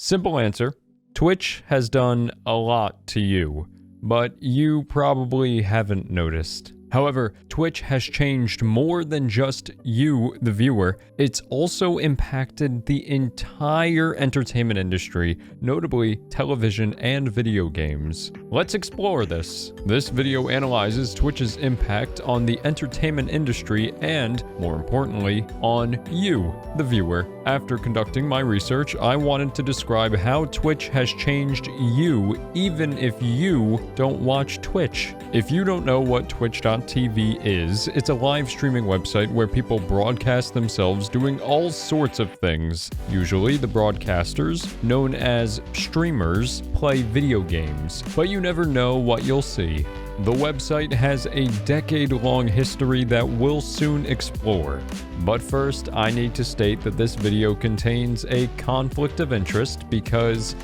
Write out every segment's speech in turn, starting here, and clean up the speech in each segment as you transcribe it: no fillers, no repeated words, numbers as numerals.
Simple answer: Twitch has done a lot to you, but you probably haven't noticed. However, Twitch has changed more than just you, the viewer. It's also impacted the entire entertainment industry, notably television and video games. Let's explore this. This video analyzes Twitch's impact on the entertainment industry and, more importantly, on you, the viewer. After conducting my research, I wanted to describe how Twitch has changed you, even if you don't watch Twitch. If you don't know what Twitch.tv is, it's a live streaming website where people broadcast themselves doing all sorts of things. Usually, the broadcasters, known as streamers, play video games, but you never know what you'll see. The website has a decade-long history that we'll soon explore. But first, I need to state that this video contains a conflict of interest because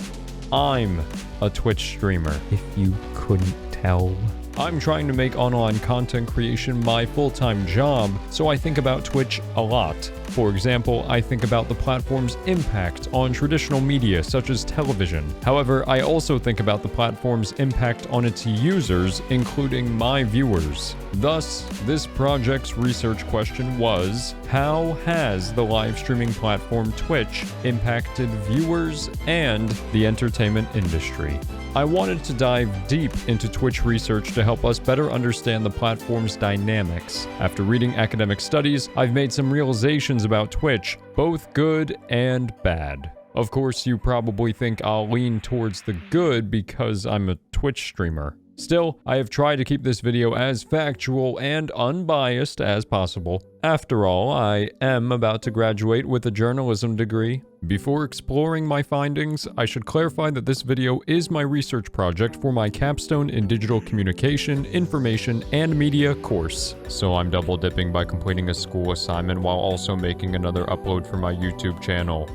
I'm a Twitch streamer, if you couldn't tell. I'm trying to make online content creation my full-time job, so I think about Twitch a lot. For example, I think about the platform's impact on traditional media such as television. However, I also think about the platform's impact on its users, including my viewers. Thus, this project's research question was, how has the live streaming platform Twitch impacted viewers and the entertainment industry? I wanted to dive deep into Twitch research to help us better understand the platform's dynamics. After reading academic studies, I've made some realizations about Twitch, both good and bad. Of course, you probably think I'll lean towards the good because I'm a Twitch streamer. Still, I have tried to keep this video as factual and unbiased as possible. After all, I am about to graduate with a journalism degree. Before exploring my findings, I should clarify that this video is my research project for my capstone in digital communication, information, and media course. So I'm double dipping by completing a school assignment while also making another upload for my YouTube channel.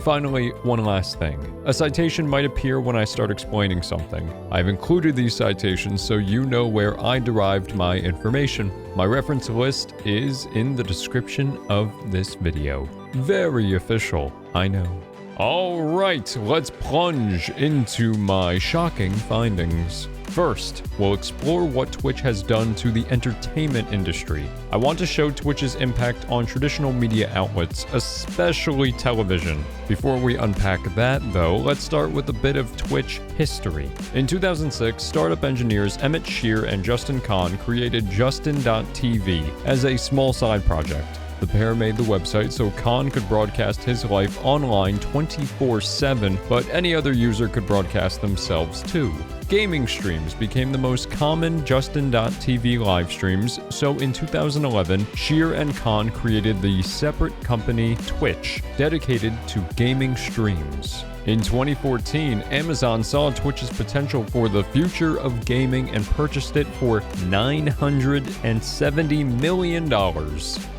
Finally, one last thing. A citation might appear when I start explaining something. I've included these citations so you know where I derived my information. My reference list is in the description of this video. Very official, I know. Alright, let's plunge into my shocking findings. First, we'll explore what Twitch has done to the entertainment industry. I want to show Twitch's impact on traditional media outlets, especially television. Before we unpack that, though, let's start with a bit of Twitch history. In 2006, startup engineers Emmett Shear and Justin Kahn created Justin.tv as a small side project. The pair made the website so Kahn could broadcast his life online 24/7, but any other user could broadcast themselves too. Gaming streams became the most common Justin.tv live streams, so in 2011, Shear and Kahn created the separate company Twitch, dedicated to gaming streams. In 2014, Amazon saw Twitch's potential for the future of gaming and purchased it for $970 million.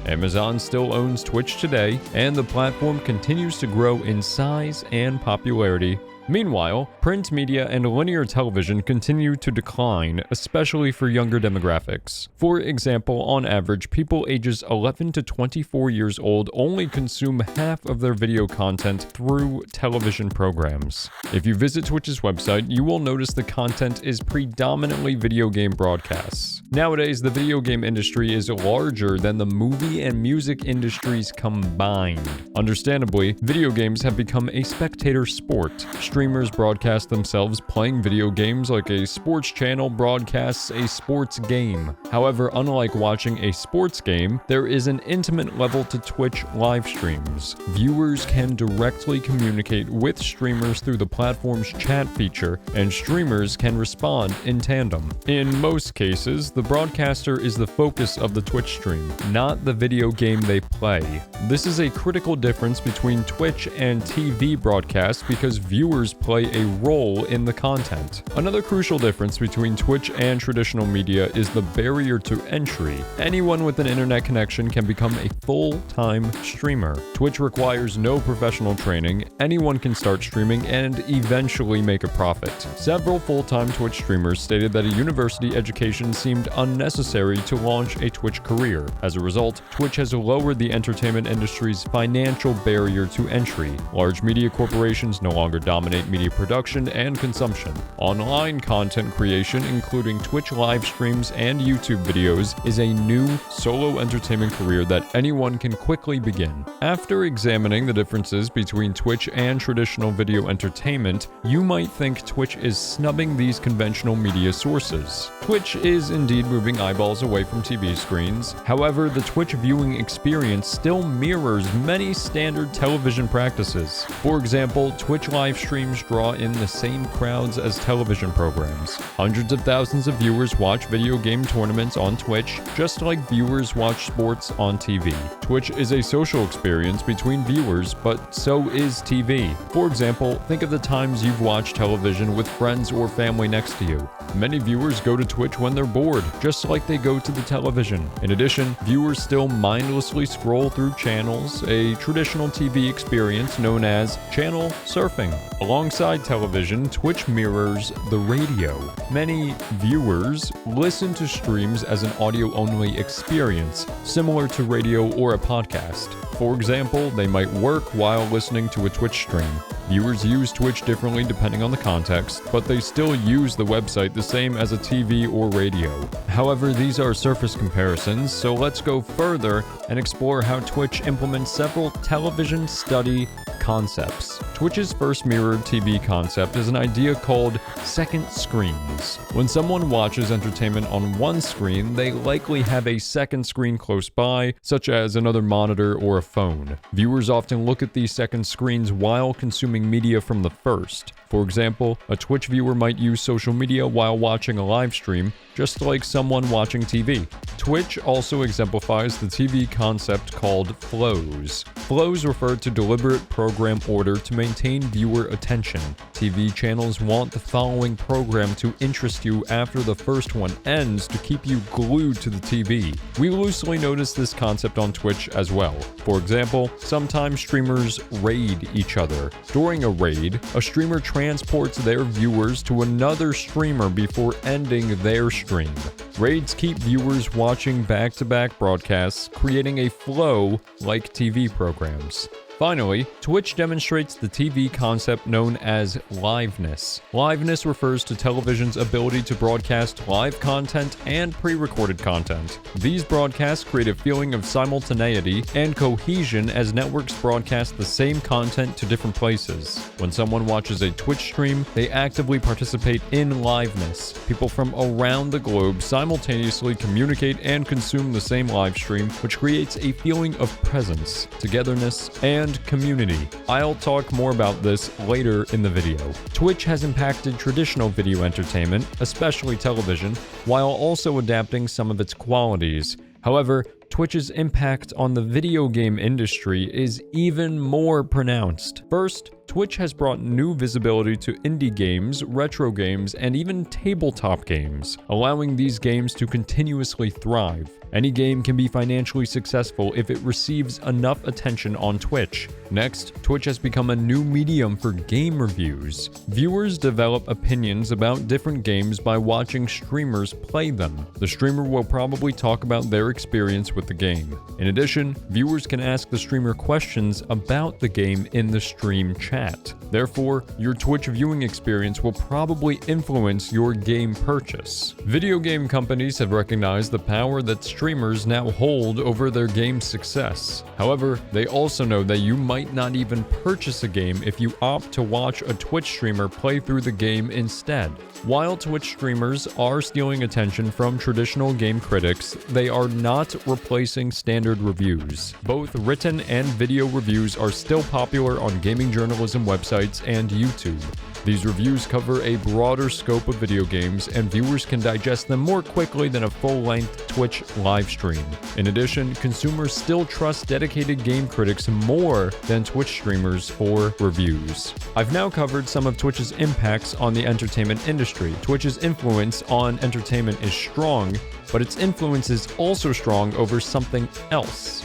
Amazon still owns Twitch today, and the platform continues to grow in size and popularity. Meanwhile, print media and linear television continue to decline, especially for younger demographics. For example, on average, people ages 11 to 24 years old only consume half of their video content through television programs. If you visit Twitch's website, you will notice the content is predominantly video game broadcasts. Nowadays, the video game industry is larger than the movie and music industries combined. Understandably, video games have become a spectator sport. Streamers broadcast themselves playing video games like a sports channel broadcasts a sports game. However, unlike watching a sports game, there is an intimate level to Twitch live streams. Viewers can directly communicate with streamers through the platform's chat feature, and streamers can respond in tandem. In most cases, the broadcaster is the focus of the Twitch stream, not the video game they play. This is a critical difference between Twitch and TV broadcasts because viewers viewers play a role in the content. Another crucial difference between Twitch and traditional media is the barrier to entry. Anyone with an internet connection can become a full-time streamer. Twitch requires no professional training, anyone can start streaming and eventually make a profit. Several full-time Twitch streamers stated that a university education seemed unnecessary to launch a Twitch career. As a result, Twitch has lowered the entertainment industry's financial barrier to entry. Large media corporations no longer dominate media production and consumption. Online content creation, including Twitch live streams and YouTube videos, is a new solo entertainment career that anyone can quickly begin. After examining the differences between Twitch and traditional video entertainment, you might think Twitch is snubbing these conventional media sources. Twitch is indeed moving eyeballs away from TV screens. However, the Twitch viewing experience still mirrors many standard television practices. For example, Twitch live streams draw in the same crowds as television programs. Hundreds of thousands of viewers watch video game tournaments on Twitch, just like viewers watch sports on TV. Twitch is a social experience between viewers, but so is TV. For example, think of the times you've watched television with friends or family next to you. Many viewers go to Twitch when they're bored, just like they go to the television. In addition, viewers still mindlessly scroll through channels, a traditional TV experience known as channel surfing. Alongside television, Twitch mirrors the radio. Many viewers listen to streams as an audio-only experience, similar to radio or a podcast. For example, they might work while listening to a Twitch stream. Viewers use Twitch differently depending on the context, but they still use the website the same as a TV or radio. However, these are surface comparisons, so let's go further and explore how Twitch implements several television study concepts. Twitch's first mirrored TV concept is an idea called second screens. When someone watches entertainment on one screen, they likely have a second screen close by, such as another monitor or a phone. Viewers often look at these second screens while consuming media from the first. For example, a Twitch viewer might use social media while watching a live stream, just like someone watching TV. Twitch also exemplifies the TV concept called flows. Flows refer to deliberate program order to maintain viewer attention. TV channels want the following program to interest you after the first one ends to keep you glued to the TV. We loosely notice this concept on Twitch as well. For example, sometimes streamers raid each other. During a raid, a streamer transports their viewers to another streamer before ending their stream. Raids keep viewers watching back-to-back broadcasts, creating a flow like TV programs. Finally, Twitch demonstrates the TV concept known as liveness. Liveness refers to television's ability to broadcast live content and pre-recorded content. These broadcasts create a feeling of simultaneity and cohesion as networks broadcast the same content to different places. When someone watches a Twitch stream, they actively participate in liveness. People from around the globe simultaneously communicate and consume the same live stream, which creates a feeling of presence, togetherness, and community. I'll talk more about this later in the video. Twitch has impacted traditional video entertainment, especially television, while also adapting some of its qualities. However, Twitch's impact on the video game industry is even more pronounced. First, Twitch has brought new visibility to indie games, retro games, and even tabletop games, allowing these games to continuously thrive. Any game can be financially successful if it receives enough attention on Twitch. Next, Twitch has become a new medium for game reviews. Viewers develop opinions about different games by watching streamers play them. The streamer will probably talk about their experience with the game. In addition, viewers can ask the streamer questions about the game in the stream chat. Therefore, your Twitch viewing experience will probably influence your game purchase. Video game companies have recognized the power that streamers now hold over their game's success. However, they also know that you might not even purchase a game if you opt to watch a Twitch streamer play through the game instead. While Twitch streamers are stealing attention from traditional game critics, they are not replacing standard reviews. Both written and video reviews are still popular on gaming journalism websites and YouTube. These reviews cover a broader scope of video games, and viewers can digest them more quickly than a full-length Twitch live stream. In addition, consumers still trust dedicated game critics more than Twitch streamers for reviews. I've now covered some of Twitch's impacts on the entertainment industry. Twitch's influence on entertainment is strong, but its influence is also strong over something else: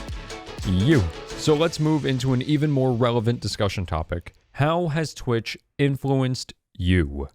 you. So let's move into an even more relevant discussion topic. How has Twitch influenced you?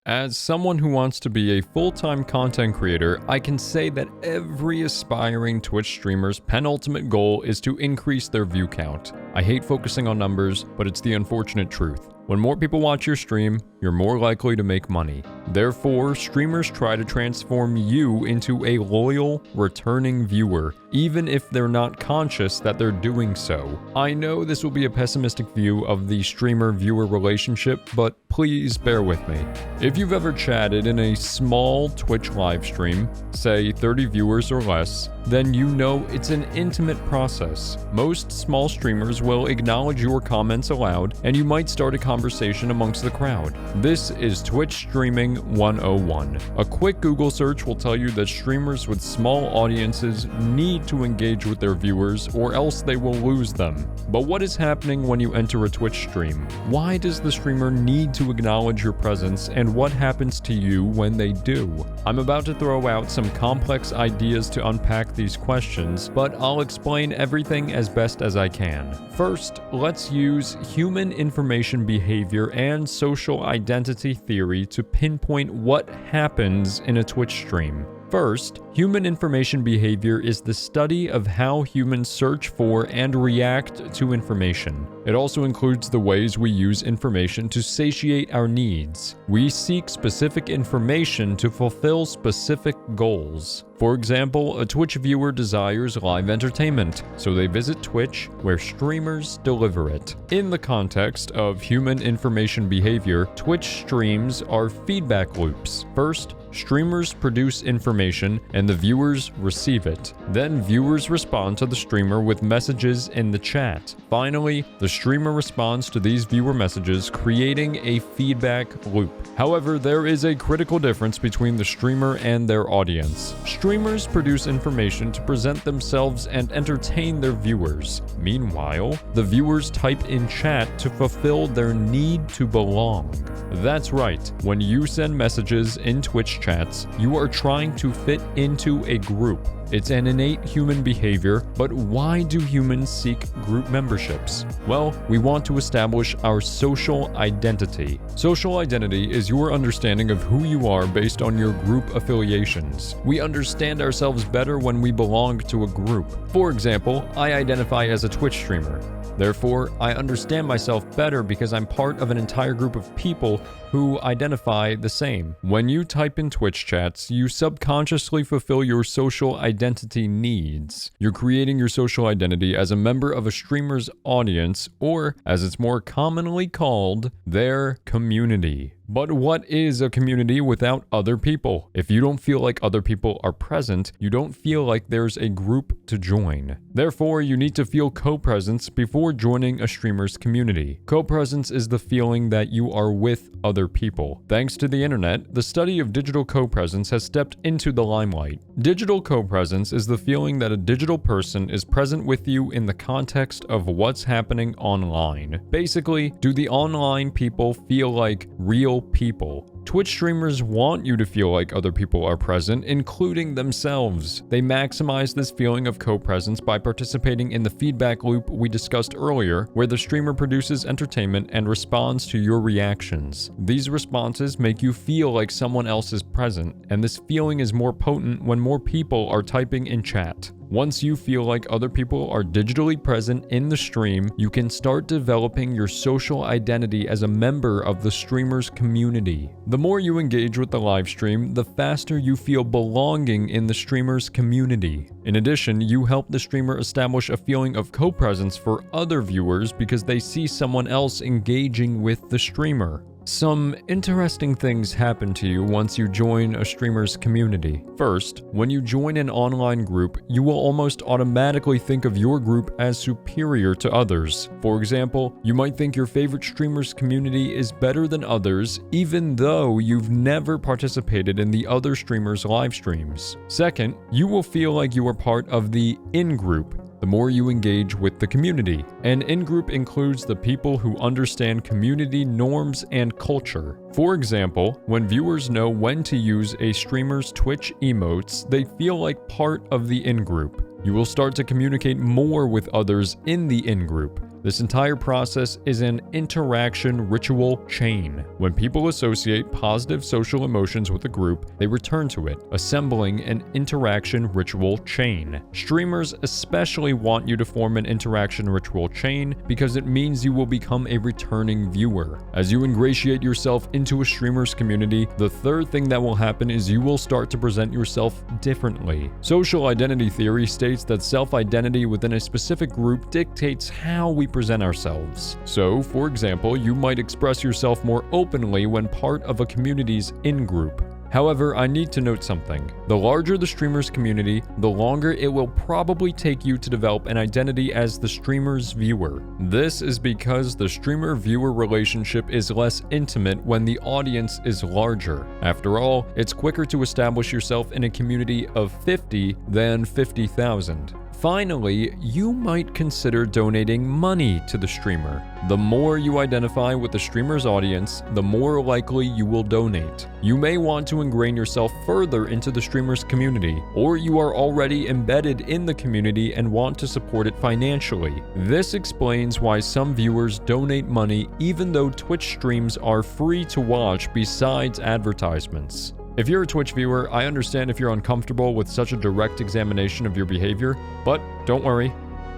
As someone who wants to be a full-time content creator, I can say that every aspiring Twitch streamer's penultimate goal is to increase their view count. I hate focusing on numbers, but it's the unfortunate truth. When more people watch your stream, you're more likely to make money. Therefore, streamers try to transform you into a loyal, returning viewer, even if they're not conscious that they're doing so. I know this will be a pessimistic view of the streamer-viewer relationship, but please bear with me. If you've ever chatted in a small Twitch live stream, say 30 viewers or less, then you know it's an intimate process. Most small streamers will acknowledge your comments aloud, and you might start a conversation amongst the crowd. This is Twitch Streaming 101. A quick Google search will tell you that streamers with small audiences need to engage with their viewers, or else they will lose them. But what is happening when you enter a Twitch stream? Why does the streamer need to acknowledge your presence, and what happens to you when they do? I'm about to throw out some complex ideas to unpack these questions, but I'll explain everything as best as I can. First, let's use human information behavior and social identity theory to pinpoint what happens in a Twitch stream. First, human information behavior is the study of how humans search for and react to information. It also includes the ways we use information to satiate our needs. We seek specific information to fulfill specific goals. For example, a Twitch viewer desires live entertainment, so they visit Twitch, where streamers deliver it. In the context of human information behavior, Twitch streams are feedback loops. First, streamers produce information and the viewers receive it. Then viewers respond to the streamer with messages in the chat. Finally, the streamer responds to these viewer messages, creating a feedback loop. However, there is a critical difference between the streamer and their audience. Streamers produce information to present themselves and entertain their viewers. Meanwhile, the viewers type in chat to fulfill their need to belong. That's right, when you send messages in Twitch chats, you are trying to fit into a group. It's an innate human behavior, but why do humans seek group memberships? Well, we want to establish our social identity. Social identity is your understanding of who you are based on your group affiliations. We understand ourselves better when we belong to a group. For example, I identify as a Twitch streamer. Therefore, I understand myself better because I'm part of an entire group of people who identify the same. When you type in Twitch chats, you subconsciously fulfill your social identity needs. You're creating your social identity as a member of a streamer's audience, or as it's more commonly called, their community. But what is a community without other people? If you don't feel like other people are present, you don't feel like there's a group to join. Therefore, you need to feel co-presence before joining a streamer's community. Co-presence is the feeling that you are with other people. Thanks to the internet, the study of digital co-presence has stepped into the limelight. Digital co-presence is the feeling that a digital person is present with you in the context of what's happening online. Basically, do the online people feel like real people? Twitch streamers want you to feel like other people are present, including themselves. They maximize this feeling of co-presence by participating in the feedback loop we discussed earlier, where the streamer produces entertainment and responds to your reactions. These responses make you feel like someone else is present, and this feeling is more potent when more people are typing in chat. Once you feel like other people are digitally present in the stream, you can start developing your social identity as a member of the streamer's community. The more you engage with the live stream, the faster you feel belonging in the streamer's community. In addition, you help the streamer establish a feeling of co-presence for other viewers because they see someone else engaging with the streamer. Some interesting things happen to you once you join a streamer's community. First, when you join an online group, you will almost automatically think of your group as superior to others. For example, you might think your favorite streamer's community is better than others, even though you've never participated in the other streamers' live streams. Second, you will feel like you are part of the in-group the more you engage with the community. An in-group includes the people who understand community norms and culture. For example, when viewers know when to use a streamer's Twitch emotes, they feel like part of the in-group. You will start to communicate more with others in the in-group. This entire process is an interaction ritual chain. When people associate positive social emotions with a group, they return to it, assembling an interaction ritual chain. Streamers especially want you to form an interaction ritual chain because it means you will become a returning viewer. As you ingratiate yourself into a streamer's community, the third thing that will happen is you will start to present yourself differently. Social identity theory states that self-identity within a specific group dictates how we present ourselves. So, for example, you might express yourself more openly when part of a community's in-group. However, I need to note something. The larger the streamer's community, the longer it will probably take you to develop an identity as the streamer's viewer. This is because the streamer-viewer relationship is less intimate when the audience is larger. After all, it's quicker to establish yourself in a community of 50 than 50,000. Finally, you might consider donating money to the streamer. The more you identify with the streamer's audience, the more likely you will donate. You may want to ingrain yourself further into the streamer's community, or you are already embedded in the community and want to support it financially. This explains why some viewers donate money even though Twitch streams are free to watch besides advertisements. If you're a Twitch viewer, I understand if you're uncomfortable with such a direct examination of your behavior, but don't worry,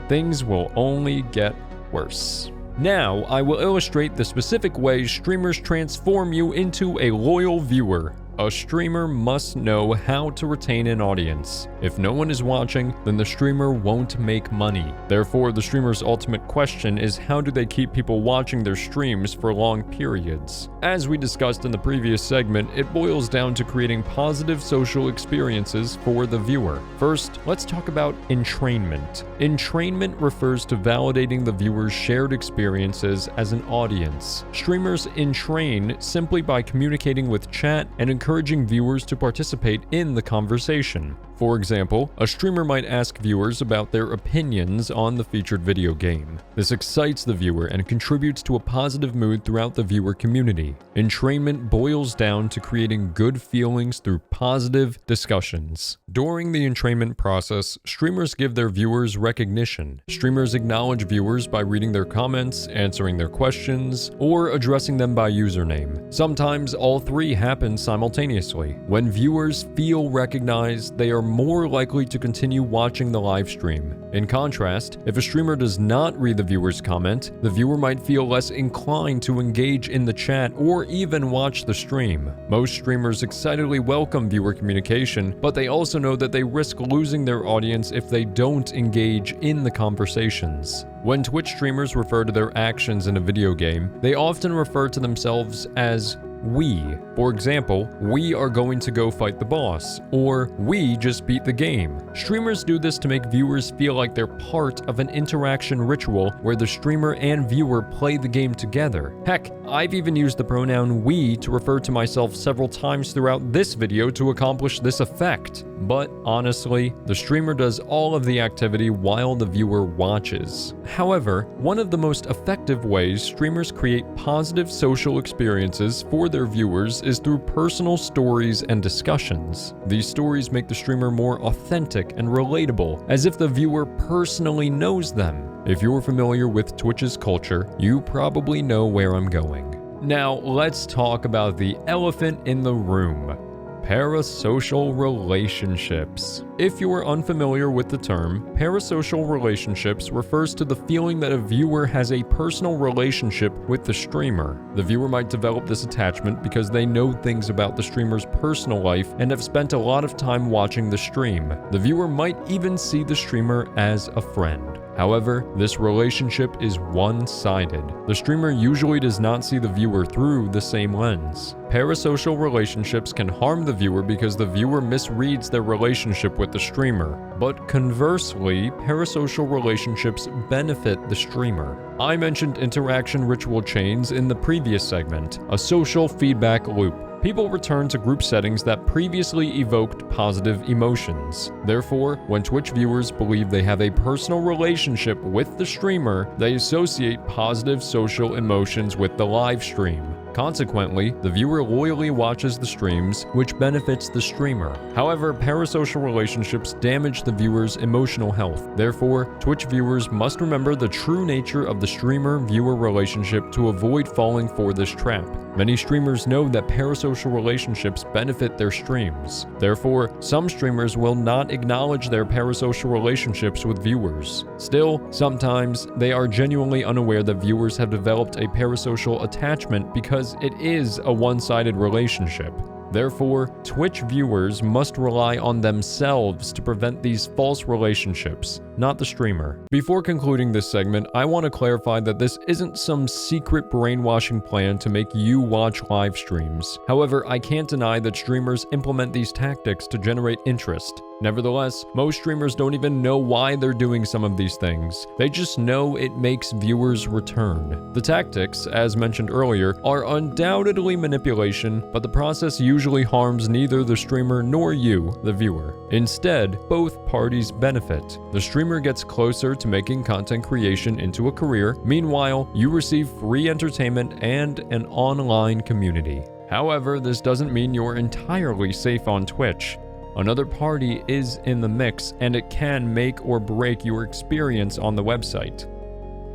things will only get worse. Now, I will illustrate the specific ways streamers transform you into a loyal viewer. A streamer must know how to retain an audience. If no one is watching, then the streamer won't make money. Therefore, the streamer's ultimate question is how do they keep people watching their streams for long periods? As we discussed in the previous segment, it boils down to creating positive social experiences for the viewer. First, let's talk about entrainment. Entrainment refers to validating the viewer's shared experiences as an audience. Streamers entrain simply by communicating with chat and encouraging viewers to participate in the conversation. For example, a streamer might ask viewers about their opinions on the featured video game. This excites the viewer and contributes to a positive mood throughout the viewer community. Entrainment boils down to creating good feelings through positive discussions. During the entrainment process, streamers give their viewers recognition. Streamers acknowledge viewers by reading their comments, answering their questions, or addressing them by username. Sometimes all three happen simultaneously. When viewers feel recognized, they are more likely to continue watching the live stream. In contrast, if a streamer does not read the viewer's comment, the viewer might feel less inclined to engage in the chat or even watch the stream. Most streamers excitedly welcome viewer communication, but they also know that they risk losing their audience if they don't engage in the conversations. When Twitch streamers refer to their actions in a video game, they often refer to themselves as we. For example, we are going to go fight the boss, or we just beat the game. Streamers do this to make viewers feel like they're part of an interaction ritual where the streamer and viewer play the game together. Heck, I've even used the pronoun we to refer to myself several times throughout this video to accomplish this effect. But honestly, the streamer does all of the activity while the viewer watches. However, one of the most effective ways streamers create positive social experiences for their viewers is through personal stories and discussions. These stories make the streamer more authentic and relatable, as if the viewer personally knows them. If you're familiar with Twitch's culture, you probably know where I'm going. Now, let's talk about the elephant in the room. Parasocial relationships. If you are unfamiliar with the term, parasocial relationships refers to the feeling that a viewer has a personal relationship with the streamer. The viewer might develop this attachment because they know things about the streamer's personal life and have spent a lot of time watching the stream. The viewer might even see the streamer as a friend. However, this relationship is one-sided. The streamer usually does not see the viewer through the same lens. Parasocial relationships can harm the viewer because the viewer misreads their relationship with the streamer. But conversely, parasocial relationships benefit the streamer. I mentioned interaction ritual chains in the previous segment, a social feedback loop. People return to group settings that previously evoked positive emotions. Therefore, when Twitch viewers believe they have a personal relationship with the streamer, they associate positive social emotions with the live stream. Consequently, the viewer loyally watches the streams, which benefits the streamer. However, parasocial relationships damage the viewer's emotional health. Therefore, Twitch viewers must remember the true nature of the streamer-viewer relationship to avoid falling for this trap. Many streamers know that parasocial relationships benefit their streams. Therefore, some streamers will not acknowledge their parasocial relationships with viewers. Still, sometimes they are genuinely unaware that viewers have developed a parasocial attachment because it is a one-sided relationship. Therefore, Twitch viewers must rely on themselves to prevent these false relationships, not the streamer. Before concluding this segment, I want to clarify that this isn't some secret brainwashing plan to make you watch live streams. However, I can't deny that streamers implement these tactics to generate interest. Nevertheless, most streamers don't even know why they're doing some of these things. They just know it makes viewers return. The tactics, as mentioned earlier, are undoubtedly manipulation, but the process usually harms neither the streamer nor you, the viewer. Instead, both parties benefit. The streamer gets closer to making content creation into a career. Meanwhile, you receive free entertainment and an online community. However, this doesn't mean you're entirely safe on Twitch. Another party is in the mix, and it can make or break your experience on the website.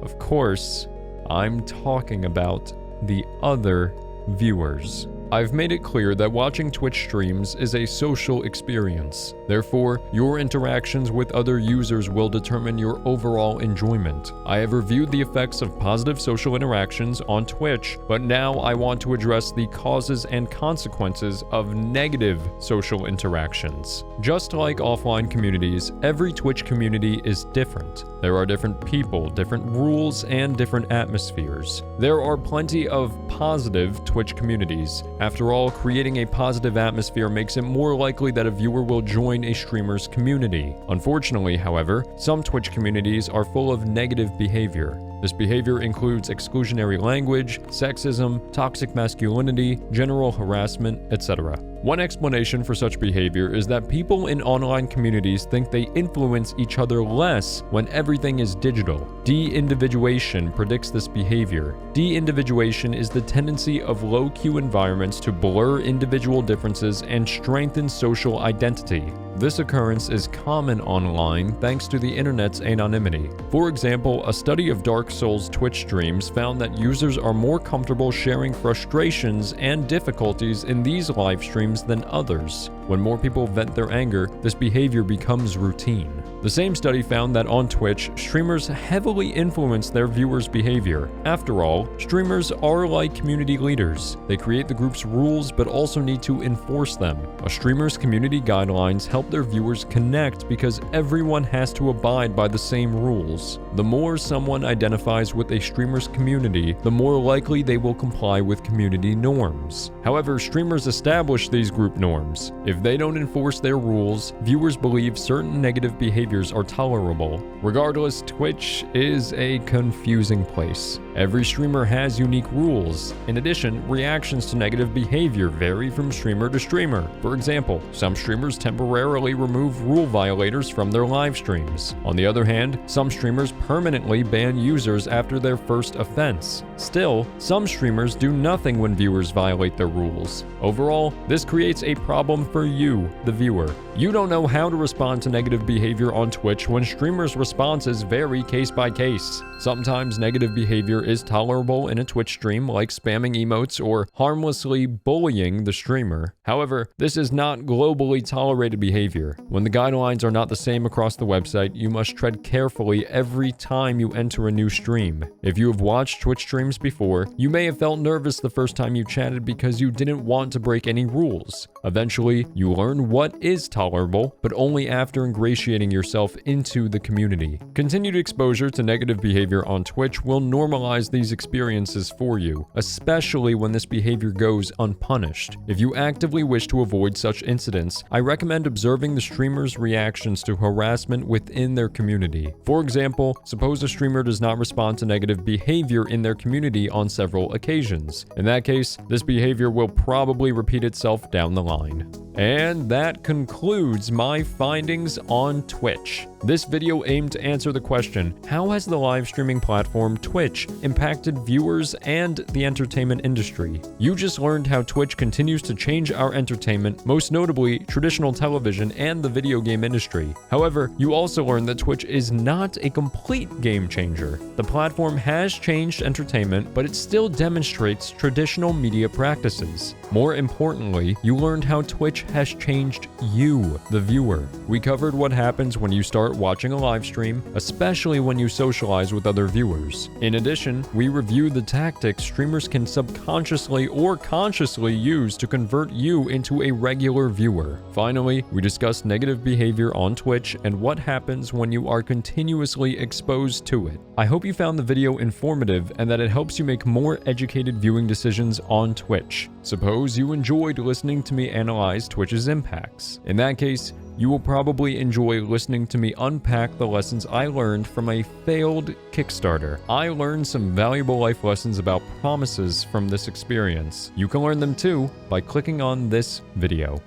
Of course, I'm talking about the other viewers. I've made it clear that watching Twitch streams is a social experience. Therefore, your interactions with other users will determine your overall enjoyment. I have reviewed the effects of positive social interactions on Twitch, but now I want to address the causes and consequences of negative social interactions. Just like offline communities, every Twitch community is different. There are different people, different rules, and different atmospheres. There are plenty of positive Twitch communities. After all, creating a positive atmosphere makes it more likely that a viewer will join a streamer's community. Unfortunately, however, some Twitch communities are full of negative behavior. This behavior includes exclusionary language, sexism, toxic masculinity, general harassment, etc. One explanation for such behavior is that people in online communities think they influence each other less when everything is digital. De-individuation predicts this behavior. De-individuation is the tendency of low-Q environments to blur individual differences and strengthen social identity. This occurrence is common online thanks to the internet's anonymity. For example, a study of Dark Souls Twitch streams found that users are more comfortable sharing frustrations and difficulties in these live streams than others. When more people vent their anger, this behavior becomes routine. The same study found that on Twitch, streamers heavily influence their viewers' behavior. After all, streamers are like community leaders. They create the group's rules but also need to enforce them. A streamer's community guidelines help their viewers connect because everyone has to abide by the same rules. The more someone identifies with a streamer's community, the more likely they will comply with community norms. However, streamers establish these group norms. If they don't enforce their rules, viewers believe certain negative behaviors are tolerable. Regardless, Twitch is a confusing place. Every streamer has unique rules. In addition, reactions to negative behavior vary from streamer to streamer. For example, some streamers temporarily remove rule violators from their live streams. On the other hand, some streamers permanently ban users after their first offense. Still, some streamers do nothing when viewers violate their rules. Overall, this creates a problem for you, the viewer. You don't know how to respond to negative behavior on Twitch when streamers' responses vary case by case. Sometimes negative behavior is tolerable in a Twitch stream, like spamming emotes or harmlessly bullying the streamer. However, this is not globally tolerated behavior. When the guidelines are not the same across the website, you must tread carefully every time you enter a new stream. If you have watched Twitch streams before, you may have felt nervous the first time you chatted because you didn't want to break any rules. Eventually, you learn what is tolerable, but only after ingratiating yourself into the community. Continued exposure to negative behavior on Twitch will normalize these experiences for you, especially when this behavior goes unpunished. If you actively wish to avoid such incidents, I recommend observing the streamer's reactions to harassment within their community. For example, suppose a streamer does not respond to negative behavior in their community on several occasions. In that case, this behavior will probably repeat itself down the line. And that concludes my findings on Twitch. This video aimed to answer the question, how has the live streaming platform Twitch impacted viewers and the entertainment industry? You just learned how Twitch continues to change our entertainment, most notably traditional television and the video game industry. However, you also learned that Twitch is not a complete game changer. The platform has changed entertainment, but it still demonstrates traditional media practices. More importantly, you learned how Twitch has changed you, the viewer. We covered what happens when you start watching a live stream, especially when you socialize with other viewers. In addition, we reviewed the tactics streamers can subconsciously or consciously use to convert you into a regular viewer. Finally, we discussed negative behavior on Twitch and what happens when you are continuously exposed to it. I hope you found the video informative and that it helps you make more educated viewing decisions on Twitch. Suppose you enjoyed listening to me analyze Twitch's impacts. In that case, you will probably enjoy listening to me unpack the lessons I learned from a failed Kickstarter. I learned some valuable life lessons about promises from this experience. You can learn them too by clicking on this video.